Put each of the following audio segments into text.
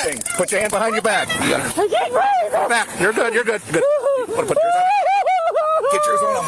breathing. Put your hand behind your back. I can't breathe. Back. You're good. You're good. Good. Put yours on. Get yours on.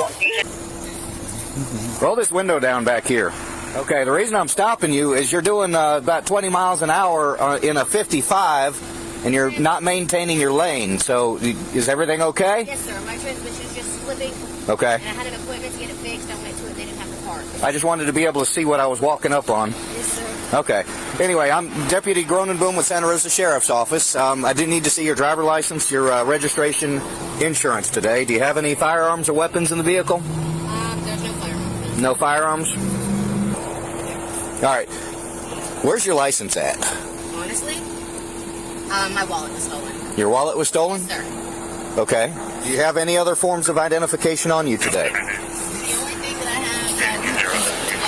Roll this window down back here. Okay, the reason I'm stopping you is you're doing about 20 miles an hour in a 55, and you're not maintaining your lane. So, is everything okay? Yes, sir. My transmission's just slipping. Okay. And I had an appointment to get it fixed. I went to it. They didn't have the part. I just wanted to be able to see what I was walking up on. Yes, sir. Okay. Anyway, I'm Deputy Gronenboom with Santa Rosa Sheriff's Office. I did need to see your driver license, your registration, insurance today. Do you have any firearms or weapons in the vehicle? There's no firearms. No firearms? All right. Where's your license at? Honestly, my wallet was stolen. Your wallet was stolen? Sir. Okay. Do you have any other forms of identification on you today? The only thing that I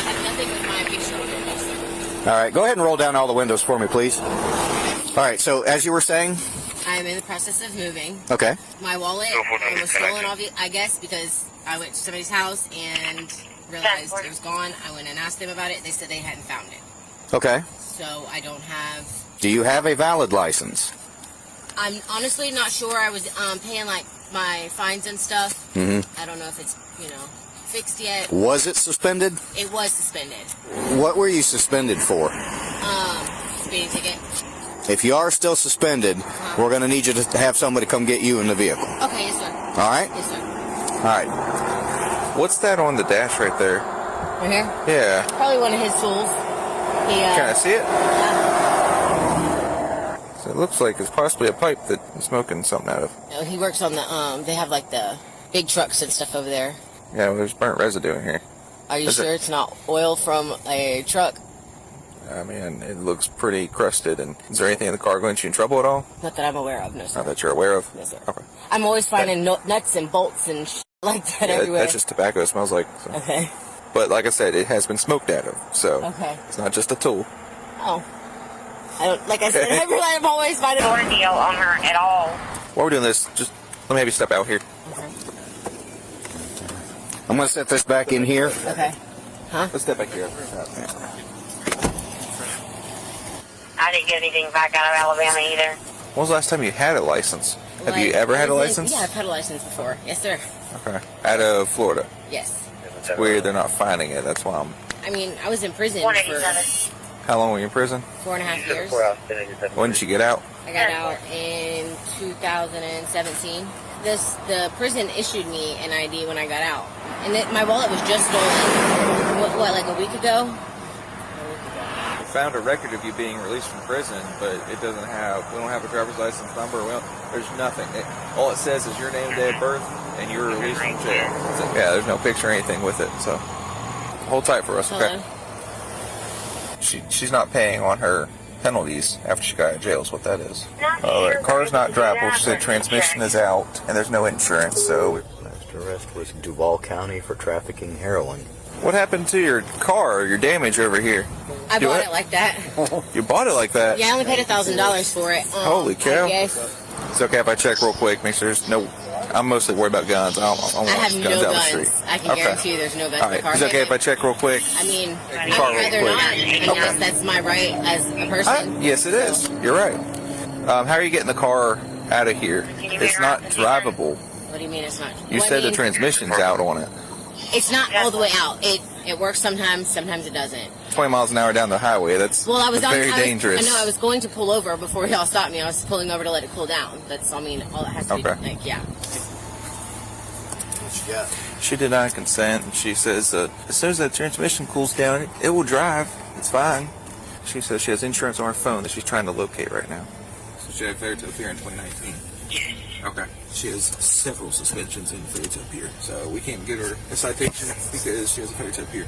have nothing with my picture on it, sir. All right. Go ahead and roll down all the windows for me, please. All right. So, as you were saying? I'm in the process of moving. Okay. My wallet was stolen, I guess, because I went to somebody's house and realized it was gone. I went and asked them about it. They said they hadn't found it. Okay. So I don't have... Do you have a valid license? I'm honestly not sure. I was paying like my fines and stuff. Mm-hmm. I don't know if it's, fixed yet. Was it suspended? It was suspended. What were you suspended for? Speeding ticket. If you are still suspended, we're going to need you to have somebody come get you in the vehicle. Okay, yes, sir. All right? Yes, sir. All right. What's that on the dash right there? Right here? Yeah. Probably one of his tools. Can I see it? So it looks like it's possibly a pipe that he's smoking something out of. No, he works on the, they have like the big trucks and stuff over there. Yeah, well, there's burnt residue in here. Are you sure it's not oil from a truck? I mean, it looks pretty crusted. And is there anything in the car going to get you in trouble at all? Not that I'm aware of, no, sir. Not that you're aware of? No, sir. Okay. I'm always finding nuts and bolts and like that everywhere. That's just tobacco, it smells like. So. Okay. But like I said, it has been smoked out of, so it's not just a tool. Oh. I don't, like I said, I'm always finding a deal on her at all. While we're doing this, just let me have you step out here. Okay. I'm going to set this back in here. Okay. Huh? Let's step back here. I didn't get anything back out of Alabama either. When was the last time you had a license? Have you ever had a license? Yeah, I've had a license before. Yes, sir. Okay. Out of Florida? Yes. It's weird they're not finding it. That's why I'm... I mean, I was in prison for How long were you in prison? 4.5 years. When did you get out? I got out in 2017. The prison issued me an ID when I got out. And my wallet was just stolen, what, like a week ago? We found a record of you being released from prison, but it doesn't have, we don't have a driver's license number, there's nothing. All it says is your name, day of birth, and you were released from jail. Yeah, there's no picture or anything with it, so hold tight for us, okay? She's not paying on her penalties after she got out of jail is what that is. Alright, car's not drivable. She said transmission is out, and there's no insurance, so... Last arrest was in Duval County for trafficking heroin. What happened to your car, your damage over here? I bought it like that. You bought it like that? Yeah, I only paid $1,000 for it. Holy cow. I guess. It's okay if I check real quick, make sure there's no... I'm mostly worried about guns. I don't want have guns no out the guns. street. I can guarantee you there's no guns in the car. Is it okay if I check real quick? I mean, I'd Car real rather quick. not. I guess that's my right as a person. Yes, it is. You're right. How are you getting the car out of here? It's not drivable. What do you mean it's not? You said the transmission's out on it. It's not all the way out. It works sometimes it doesn't. 20 miles an hour down the highway, that's very dangerous. I know, I was going to pull over before y'all stopped me. I was pulling over to let it cool down. That's, all it has to be, like, yeah. She denied consent, and she says as soon as that transmission cools down, it will drive. It's fine. She says she has insurance on her phone that she's trying to locate right now. So she had failure to appear in 2019. Okay. She has several suspensions in failure to appear, so we can't get her a citation because she has a failure to appear.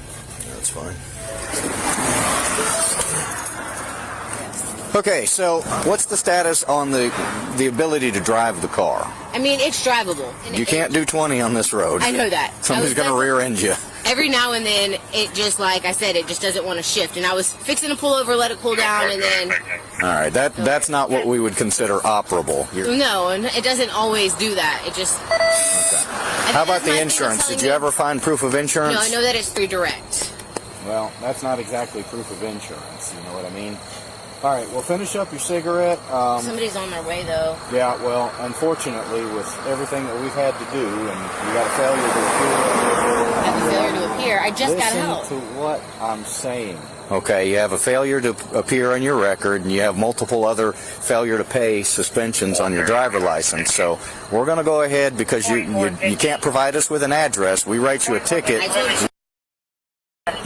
That's fine. Okay, so what's the status on the ability to drive the car? I mean, it's drivable. You can't do 20 on this road. I know that. Somebody's going to rear end you. Every now and then, it just, like I said, it just doesn't want to shift. And I was fixing to pull over, let it cool down, and then... All right, that's not what we would consider operable. No, and it doesn't always do that. It just... Okay. How about the insurance? Did you ever find proof of insurance? No, I know that it's through direct. Well, that's not exactly proof of insurance. You know what I mean? All right, well, finish up your cigarette. Somebody's on their way though. Yeah, well, unfortunately, with everything that we've had to do, and you got a failure to appear. I have a failure to appear. I just got Listen out. to what I'm saying. Okay, you have a failure to appear on your record, and you have multiple other failure to pay suspensions on your driver license. So we're going to go ahead because you can't provide us with an address. We write you a ticket. I told you.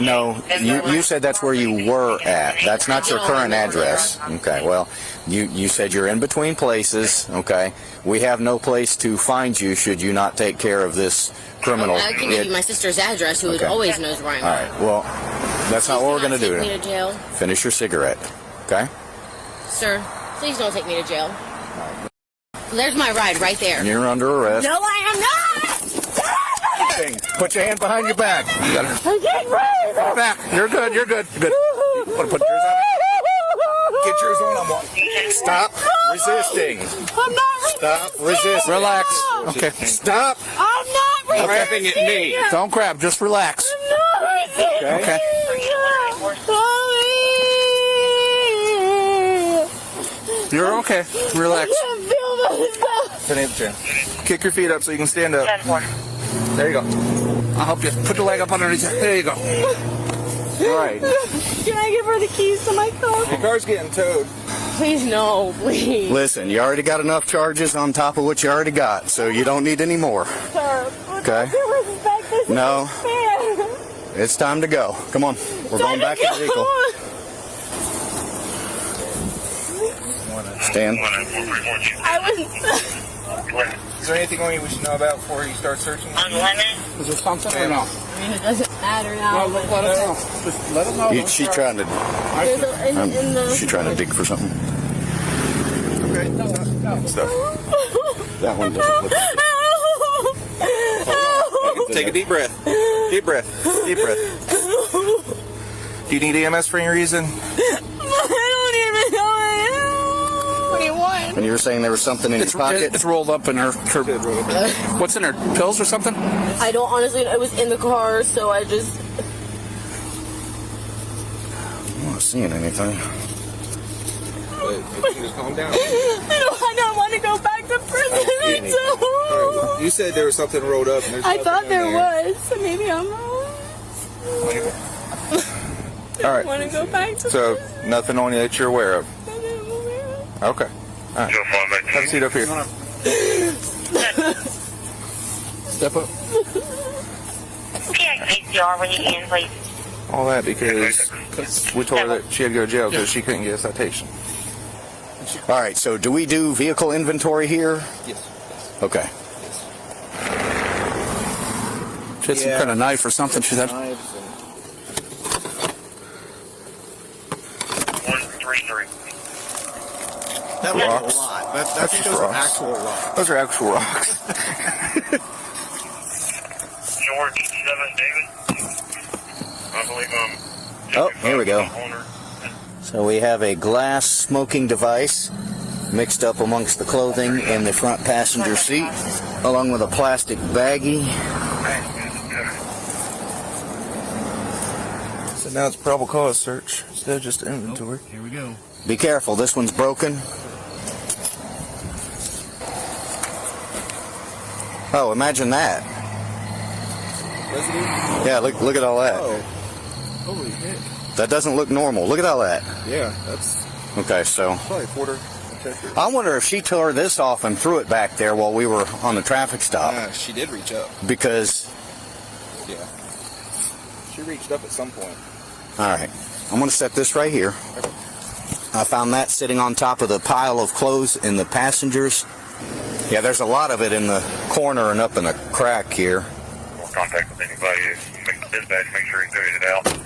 No, you said that's where you were at. That's not your current address. Okay, well, you said you're in between places. Okay, we have no place to find you should you not take care of this criminal. I can give you my sister's address, who always knows where I'm All at. right, well, that's not what we're going to Take me do. to jail, Finish your cigarette, okay? sir. Please don't take me to jail. There's my ride right there. You're under arrest. No, I am not. Put your hand behind your back. You got it. I can't breathe. Back. You're good. You're good. Good. Want to put yours on? Get yours on. I'm on. Stop resisting. I'm not. Stop resisting. Relax. Okay. Stop. I'm not Grabbing at me. Don't grab. Just relax. Okay. You're okay. Relax. Kick your feet up so you can stand up. 10-4. There you go. I'll help you. Put the leg up underneath you. There you go. All right. Can I give her the keys to my car? Your car's getting towed. Please, no, please. Listen, you already got enough charges on top of what you already got, so you don't need any more. Sir, Okay. No. It's time to go. Come on. We're going back to the vehicle. Stand. I was. Is there anything on you we should know about before you start searching? Unlimited. Is there something or no? I mean, it doesn't matter now. Let us know. Just let us know. She's trying to. There's in the. She's trying to dig for something. Okay. Stuff. That one doesn't look. Take a deep breath. Deep breath. Deep breath. Do you need EMS for any reason? I don't even know it. What do you want? And you were saying there was something in your pocket? It's rolled up in her. What's in her? Pills or something? I don't honestly. I was in the car, so I just. I'm not seeing anything. Just calm down. I don't want to go back to prison. I don't. You said there was something rolled up. And there's I nothing thought in there was. So maybe I'm wrong. All I right. want to go back to So prison. nothing on you that you're aware of. Okay. All right. Have a seat up here. Step up. PXPCR when you can, please. All that because we told her that she had to go to jail because she couldn't get a citation. All right, so do we do vehicle inventory here? Yes. Okay. She had some kind of knife or something. She had. 133. That was a lot. That's just rocks. actual rocks. Those are actual rocks. George 7 David. I believe Oh, here we go. So we have a glass smoking device mixed up amongst the clothing in the front passenger seat, along with a plastic baggie. So now it's probable cause search instead of just inventory. Here we go. Be careful, this one's broken. Oh, imagine that. Yeah, look at all that. Holy heck. That doesn't look normal. Look at all that. Yeah, that's Okay, so probably a quarter. I wonder if she tore this off and threw it back there while we were on the traffic stop. She did reach up. Because, Yeah. She reached up at some point. all right, I'm going to set this right here. I found that sitting on top of the pile of clothes in the passengers. Yeah, there's a lot of it in the corner and up in the crack here. More contact with anybody. Dispatch, make sure he clears it out.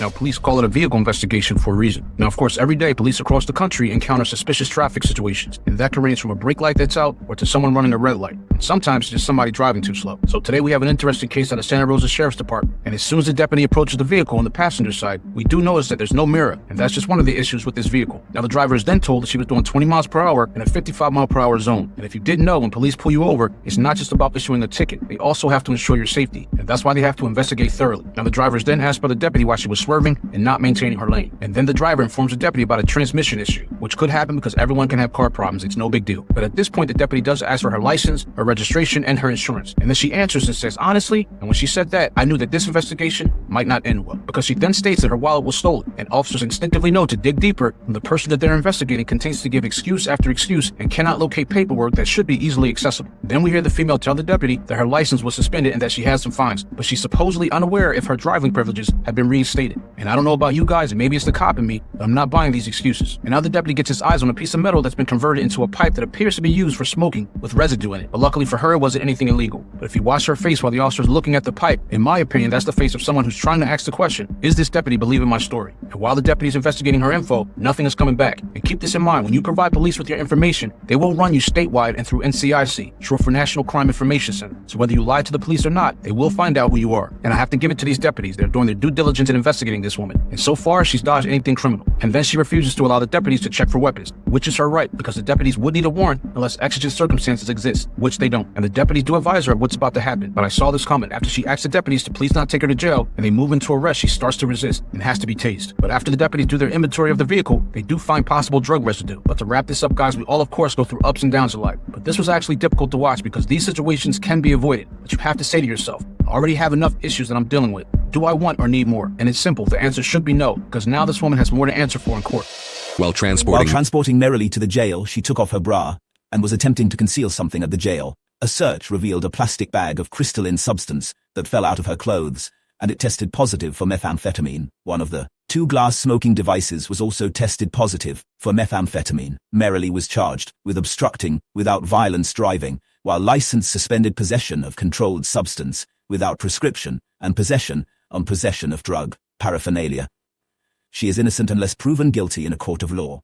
Now, police call it a vehicle investigation for a reason. Now, of course, every day, police across the country encounter suspicious traffic situations, and that can range from a brake light that's out or to someone running a red light. And sometimes just somebody driving too slow. So today we have an interesting case out of Santa Rosa Sheriff's Department, and as soon as the deputy approaches the vehicle on the passenger side, we do notice that there's no mirror, and that's just one of the issues with this vehicle. Now, the driver is then told that she was doing 20 miles per hour in a 55-mile-per-hour zone. And if you didn't know, when police pull you over, it's not just about issuing a ticket. They also have to ensure your safety, and that's why they have to investigate thoroughly. Now, the driver is then asked by the deputy why she was swerving swerving and not maintaining her lane. And then the driver informs the deputy about a transmission issue, which could happen because everyone can have car problems. It's no big deal. But at this point, the deputy does ask for her license, her registration, and her insurance. And then she answers and says, honestly, and when she said that, I knew that this investigation might not end well, because she then states that her wallet was stolen, and officers instinctively know to dig deeper when the person that they're investigating continues to give excuse after excuse and cannot locate paperwork that should be easily accessible. Then we hear the female tell the deputy that her license was suspended and that she has some fines, but she's supposedly unaware if her driving privileges have been reinstated. And I don't know about you guys, and maybe it's the cop in me, but I'm not buying these excuses. And now the deputy gets his eyes on a piece of metal that's been converted into a pipe that appears to be used for smoking with residue in it. But luckily for her, it wasn't anything illegal. But if you watch her face while the officer is looking at the pipe, in my opinion, that's the face of someone who's trying to ask the question, is this deputy believing my story? And while the deputy is investigating her info, nothing is coming back. And keep this in mind, when you provide police with your information, they will run you statewide and through NCIC, short for National Crime Information Center. So whether you lie to the police or not, they will find out who you are. And I have to give it to these deputies. They're doing their due diligence in investigating this woman. And so far, she's dodged anything criminal. And then she refuses to allow the deputies to check for weapons, which is her right, because the deputies would need a warrant unless exigent circumstances exist, which they don't. And the deputies do advise her of what's about to happen. But I saw this coming. After she asks the deputies to please not take her to jail, and they move into arrest, she starts to resist and has to be tased. But after the deputies do their inventory of the vehicle, they do find possible drug residue. But to wrap this up, guys, we all of course go through ups and downs in life. But this was actually difficult to watch because these situations can be avoided. But you have to say to yourself, I already have enough issues that I'm dealing with. Do I want or need more? And it's simple. The answer should be no, because now this woman has more to answer for in court. While transporting Merrily to the jail, she took off her bra and was attempting to conceal something at the jail. A search revealed a plastic bag of crystalline substance that fell out of her clothes, and it tested positive for methamphetamine. One of the 2 glass smoking devices was also tested positive for methamphetamine. Merrily was charged with obstructing without violence driving, while license suspended possession of controlled substance without prescription and possession of drug paraphernalia. She is innocent unless proven guilty in a court of law.